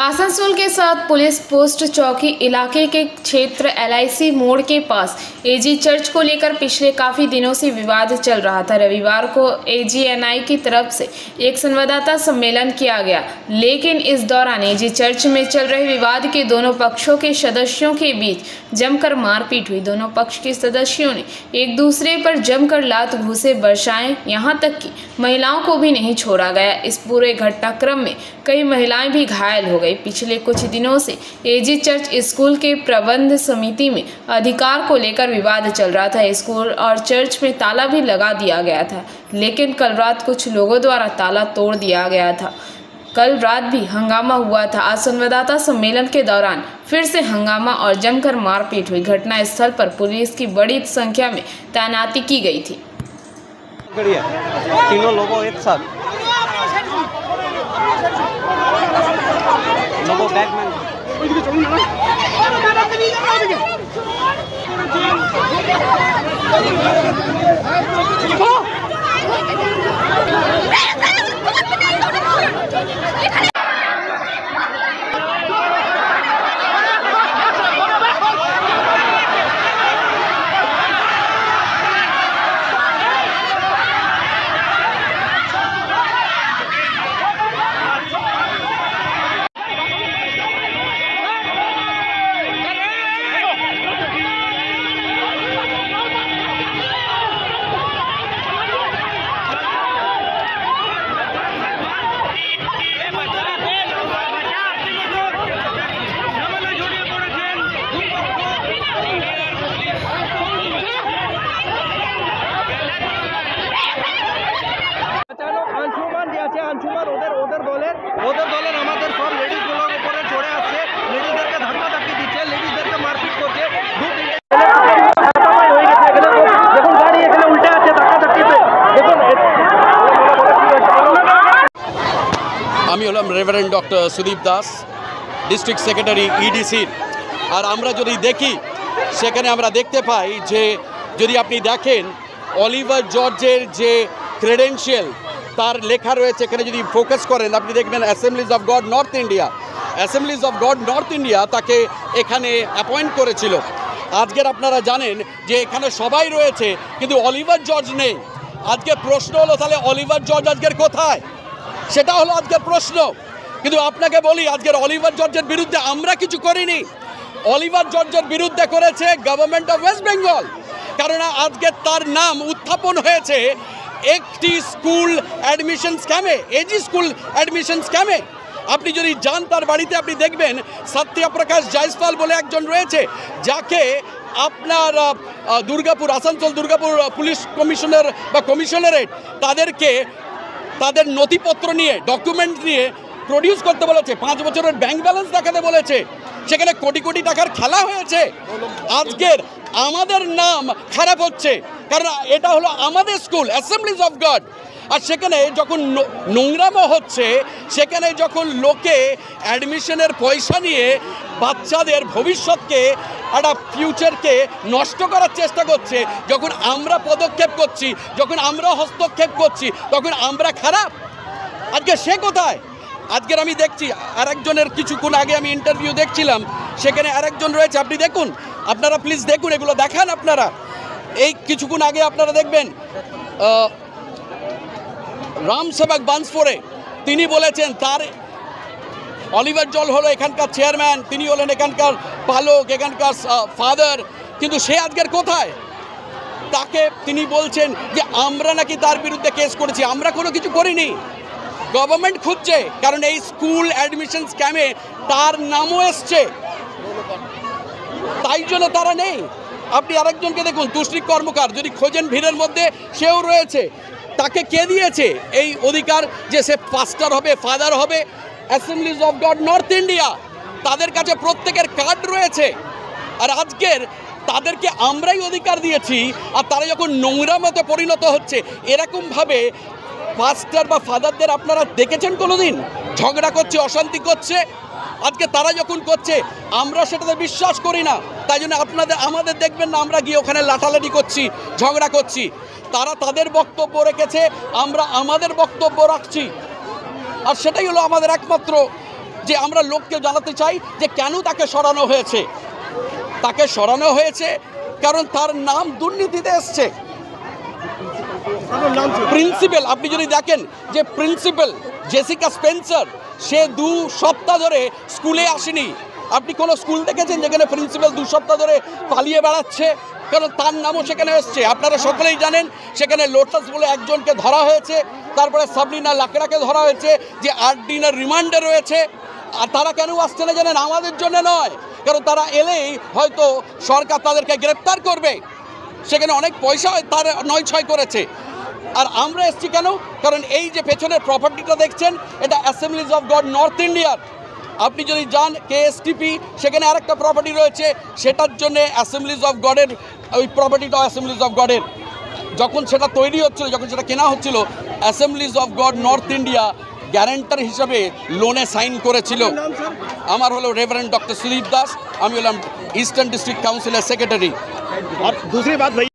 आसनसोल के साथ police post चौकी इलाके के क्षेत्र LIC मोड़ के पास AG चर्च को लेकर पिछले काफ़ी दिनों से विवाद चल रहा था। रविवार को AGNI की तरफ से एक संवाददाता सम्मेलन किया गया, लेकिन इस दौरान AG चर्च में चल रहे विवाद के दोनों पक्षों के सदस्यों के बीच जमकर मारपीट हुई। दोनों पक्ष के सदस्यों ने एक दूसरे पर जमकर लात घूंसे बरसाए, यहाँ तक कि महिलाओं को भी नहीं छोड़ा गया। इस पूरे घटनाक्रम में कई महिलाएं भी घायल हो गई। पिछले कुछ दिनों से AG चर्च स्कूल के प्रबंध समिति में अधिकार को लेकर विवाद चल रहा था। स्कूल और चर्च में ताला भी लगा दिया गया था, लेकिन कल रात कुछ लोगों द्वारा ताला तोड़ दिया गया था। कल रात भी हंगामा हुआ था। आज संवाददाता सम्मेलन के दौरान फिर से हंगामा और जमकर मारपीट हुई। घटना स्थल पर पुलिस की बड़ी संख्या में तैनाती की गई थी। तीनों लोगों एक साथ लोगों बैग में আনসুমান ওদের দলের আমাদের সব লেডিসগুলোর উপরে চড়ে আসছে, লেডিসদেরকে ধাক্কা ধাক্কি দিচ্ছে, লেডিসদেরকে মারপিট করছে। দেখুন গাড়ি এখানে উল্টে আছে ধাক্কা ধাক্কিতে। দেখুন আমি হলাম reverend doctor Sudip Das, district secretary EDC। আর আমরা যদি দেখি সেখানে আমরা দেখতে পাই যে যদি আপনি দেখেন অলিভার জর্জের যে ক্রেডেনশিয়াল তার লেখা রয়েছে, এখানে যদি ফোকাস করেন আপনি দেখবেন Assembly's of god north India. Assembly's of god north India তাকে এখানে অ্যাপয়েন্ট করেছিল। আজকের আপনারা জানেন যে এখানে সবাই রয়েছে, কিন্তু অলিভার জর্জ নেই। আজকে প্রশ্ন হলো তাহলে অলিভার জর্জ আজকের কোথায়, সেটা হলো আজকের প্রশ্ন। কিন্তু আপনাকে বলি আজকের অলিভার জর্জের বিরুদ্ধে আমরা কিছু করিনি, অলিভার জর্জের বিরুদ্ধে করেছে গভর্নমেন্ট অফ ওয়েস্ট বেঙ্গল। কারণ আজকে তার নাম উত্থাপন হয়েছে একটি স্কুল অ্যাডমিশন স্ক্যামে, AG স্কুল অ্যাডমিশন স্ক্যামে। আপনি যদি যান তার বাড়িতে আপনি দেখবেন সত্যপ্রকাশ জয়সওয়াল বলে একজন রয়েছে, যাকে আপনার দুর্গাপুর আসানসোল দুর্গাপুর পুলিশ কমিশনার বা কমিশনারেট তাদেরকে তাদের নথিপত্র নিয়ে ডকুমেন্ট নিয়ে প্রডিউস করতে বলেছে, 5 বছরের ব্যাংক ব্যালেন্স দেখাতে বলেছে। সেখানে কোটি কোটি টাকার খেলা হয়েছে। আজকের আমাদের নাম খারাপ হচ্ছে, কারণ এটা হলো আমাদের স্কুল অ্যাসেম্বলিজ অফ গড। আর সেখানে যখন নোংরামো হচ্ছে, সেখানে যখন লোকে অ্যাডমিশনের পয়সা নিয়ে বাচ্চাদের ভবিষ্যৎকে একটা ফিউচারকে নষ্ট করার চেষ্টা করছে, যখন আমরা পদক্ষেপ করছি, যখন আমরা হস্তক্ষেপ করছি, তখন আমরা খারাপ। আজকে সে কোথায়? আজকের আমি দেখছি আরেকজনের কিছুক্ষণ আগে আমি ইন্টারভিউ দেখছিলাম, সেখানে আরেকজন রয়েছে। আপনি দেখুন, আপনারা প্লিজ দেখুন, এগুলো দেখান আপনারা। এই কিছুক্ষণ আগে আপনারা দেখবেন রাম সেবক বান্সফোরে তিনি বলেছেন তার অলিভার জল হলো এখানকার চেয়ারম্যান, তিনি হলেন এখানকার পালক, এখানকার ফাদার। কিন্তু সে আজকের কোথায়? তাকে তিনি বলছেন যে আমরা নাকি তার বিরুদ্ধে কেস করেছি। আমরা কোনো কিছু করিনি, গভর্নমেন্ট খুঁজছে। কারণ এই স্কুল অ্যাডমিশন স্ক্যামে তার নামও এসছে, তাই জন্য তারা নেই। আপনি আরেকজনকে দেখুন, তুষ্টিক কর্মকার, যদি খোঁজেন ভিড়ের মধ্যে সেও রয়েছে। তাকে কে দিয়েছে এই অধিকার যে সে পাস্টার হবে, ফাদার হবে? Assembly's of god north India, তাদের কাছে প্রত্যেকের কার্ড রয়েছে। আর আজকের তাদেরকে আমরাই অধিকার দিয়েছি, আর তারা যখন নোংরা মতো পরিণত হচ্ছে, এরকমভাবে পাস্টার বা ফাদারদের আপনারা দেখেছেন কোনোদিন ঝগড়া করছে, অশান্তি করছে? আজকে তারা যখন করছে আমরা সেটাতে বিশ্বাস করি না, তাই জন্য আমাদের দেখবেন না আমরা গিয়ে ওখানে লাঠালাঠি করছি, ঝগড়া করছি। তারা তাদের বক্তব্য রেখেছে, আমরা আমাদের বক্তব্য রাখছি। আর সেটাই হলো আমাদের একমাত্র যে আমরা লোককে জানাতে চাই যে কেন তাকে সরানো হয়েছে। তাকে সরানো হয়েছে কারণ তার নাম দুর্নীতিতে এসছে। প্রিন্সিপাল, আপনি যদি দেখেন যে প্রিন্সিপাল জেসিকা স্পেন্সার, সে 2 সপ্তাহ ধরে স্কুলে আসেনি। আপনি কোনো স্কুল দেখেছেন যেখানে প্রিন্সিপাল 2 সপ্তাহ ধরে পালিয়ে বেড়াচ্ছে? কারণ তার নামও সেখানে এসছে। আপনারা সকলেই জানেন সেখানে লোটাস বলে একজনকে ধরা হয়েছে, তারপরে সাবরিনা লাকড়াকে ধরা হয়েছে যে 8 দিনের রিমান্ডে রয়েছে। আর তারা কেন আসছে না জানেন? আমাদের জন্য নয়, কারণ তারা এলেই হয়তো সরকার তাদেরকে গ্রেপ্তার করবে। সেখানে অনেক পয়সা তার নয়-ছয় করেছে। আর আমরা এসছি কেন? কারণ এই যে পেছনের প্রপার্টিটা দেখছেন, এটা অ্যাসেম্বলিজ অফ গড নর্থ ইন্ডিয়ার। আপনি যদি যান কেএসটিপি, সেখানে আরেকটা প্রপার্টি রয়েছে, সেটার জন্য অ্যাসেম্বলিজ অফ গডের ওই প্রপার্টিটা অ্যাসেম্বলিজ অফ গডের। যখন সেটা তৈরি হচ্ছিল, যখন সেটা কেনা হচ্ছিল, Assembly's of god north India guarantor হিসাবে লোনে সাইন করেছিল। আমার হলো রেভারেন্ড ডক্টর সুদীপ দাস, আমি হলাম ইস্টার্ন ডিস্ট্রিক্ট কাউন্সিলের সেক্রেটারি। আর दूसरी बात भाई,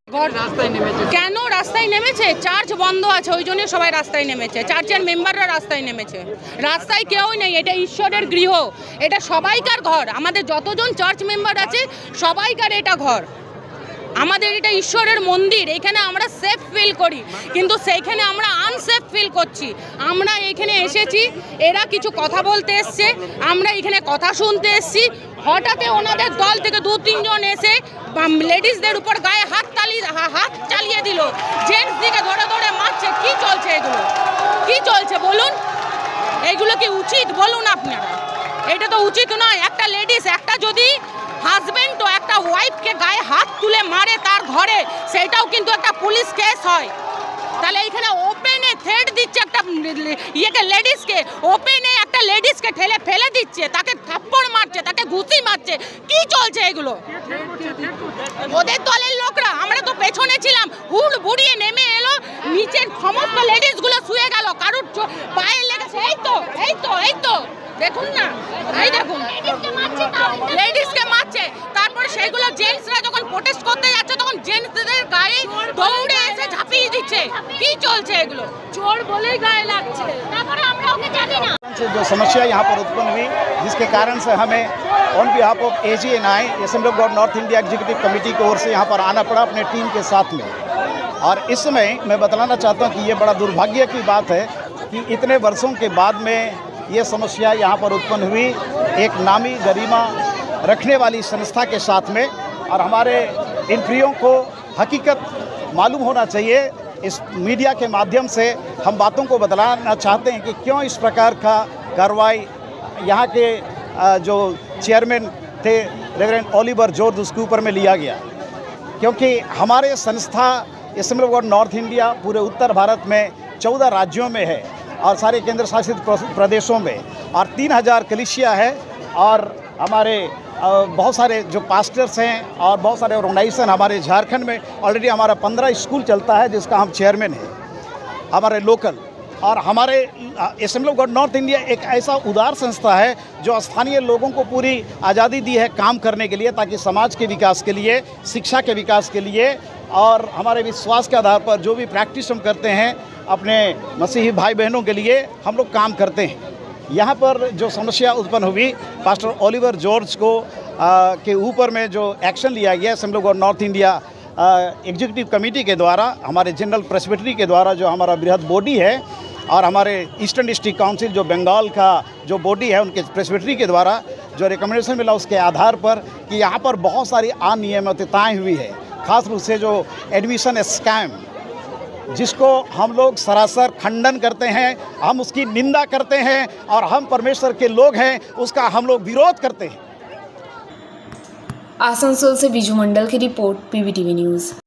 কেন রাস্তায় নেমেছে? চার্চ বন্ধ আছে, ওই জন্য সবাই রাস্তায় নেমেছে। চার্চের মেম্বাররা রাস্তায় নেমেছে। রাস্তায় কেউই নেই, এটা ঈশ্বরের গৃহ, এটা সবাইকার ঘর। আমাদের যতজন চার্চ মেম্বার আছে সবাইকার এটা ঘর। আমাদের এটা ঈশ্বরের মন্দির, এখানে আমরা সেফ ফিল করি, কিন্তু সেইখানে আমরা আনসেফ ফিল করছি। আমরা এখানে এসেছি, এরা কিছু কথা বলতে এসছে, আমরা এখানে কথা শুনতে এসছি। হঠাৎ ওনাদের দল থেকে 2-3 জন এসে লেডিসদের উপর গায়ে হাত চালিয়ে দিল, জেন্টস দিকে ধরে ধরে মারছে। কি চলছে এগুলো? কি চলছে বলুন? এগুলো কি উচিত বলুন আপনারা? এটা তো উচিত নয়। একটা লেডিস, একটা যদি হাজবেন্ড তো একটা ওয়াইফকে গায়ে হাত তুলে মারে তার ঘরে, সেটাও কিন্তু একটা পুলিশ কেস হয়। তাহলে এইখানে ওপেনে থ্রেট দিচ্ছে একটা ইয়েকে, লেডিসকে ওপেনে একটা লেডিসকে ঠেলে ফেলে দিচ্ছে, তাকে থাপ্পড় মারছে, তাকে ঘুষি মারছে। কি চলছে এগুলো? ওদের দলের লোকরা, আমরা তো পেছনে ছিলাম, হুড় বুড়িয়ে নেমে এলো, নিচের সমস্ত লেডিসগুলো শুয়ে গেল, কারুর পায়ে লেগেছে। এই তো এই তো এই তো দেখুন না, এই দেখুন লেডিসকে মারছে। তারপর সেগুলো জেন্টসরা যখন প্রোটেস্ট করতে যাচ্ছে, তখন জেন্টসদের গায়ে দৌড়ে এসে ঝাঁপিয়ে দিচ্ছে। কি চলছে এগুলো? চোর বলেই গায়ে লাগছে। তারপরে আমরা ওকে জানি না। जो समस्या यहाँ पर उत्पन्न हुई, जिसके कारण से हमें on behalf of AGNI assembly of God north India executive committee की ओर से यहाँ पर आना पड़ा अपने टीम के साथ में। और इस समय मैं बताना चाहता हूँ कि ये बड़ा दुर्भाग्य की बात है कि इतने वर्षों के बाद में ये समस्या यहाँ पर उत्पन्न हुई एक नामी गरिमा रखने वाली संस्था के साथ में। और हमारे इन प्रियों को हकीकत मालूम होना चाहिए। इस मीडिया के माध्यम से हम बातों को बतलाना चाहते हैं कि क्यों इस प्रकार का कार्रवाई यहाँ के जो चेयरमैन थे रेवरेंड ओलिवर जॉर्ज, उसके ऊपर में लिया गया। क्योंकि हमारे संस्था assembly of God north India पूरे उत्तर भारत में 14 राज्यों में है और सारे केंद्र शासित प्रदेशों में, और 3000 कलीसिया है। और हमारे बहुत सारे जो पास्टर्स हैं और बहुत सारे ऑर्गेनाइजेशन हमारे झारखंड में ऑलरेडी हमारा 15 स्कूल चलता है, जिसका हम चेयरमैन हैं हमारे लोकल। और हमारे assembly of God north India एक ऐसा उदार संस्था है जो स्थानीय लोगों को पूरी आज़ादी दी है काम करने के लिए, ताकि समाज के विकास के लिए, शिक्षा के विकास के लिए और हमारे विश्वास के आधार पर जो भी प्रैक्टिस हम करते हैं अपने मसीही भाई बहनों के लिए हम लोग काम करते हैं। यहाँ पर जो समस्या उत्पन्न हुई, पास्टर ओलिवर जॉर्ज को के ऊपर में जो एक्शन लिया गया assembly of God north India executive committee के द्वारा, हमारे जनरल प्रेस्बिटरी के द्वारा जो हमारा बृहद बॉडी है, और हमारे ईस्टर्न डिस्ट्रिक्ट काउंसिल जो बंगाल का जो बॉडी है, उनके प्रेस्बिटरी के द्वारा जो रिकमेंडेशन मिला, उसके आधार पर कि यहाँ पर बहुत सारी अनियमितताएँ हुई है, खास रूप से जो एडमिशन स्कैम, जिसको हम लोग सरासर खंडन करते हैं, हम उसकी निंदा करते हैं और हम परमेश्वर के लोग हैं, उसका हम लोग विरोध करते हैं। आसनसोल से बीजू मंडल की रिपोर्ट, PBTV न्यूज़।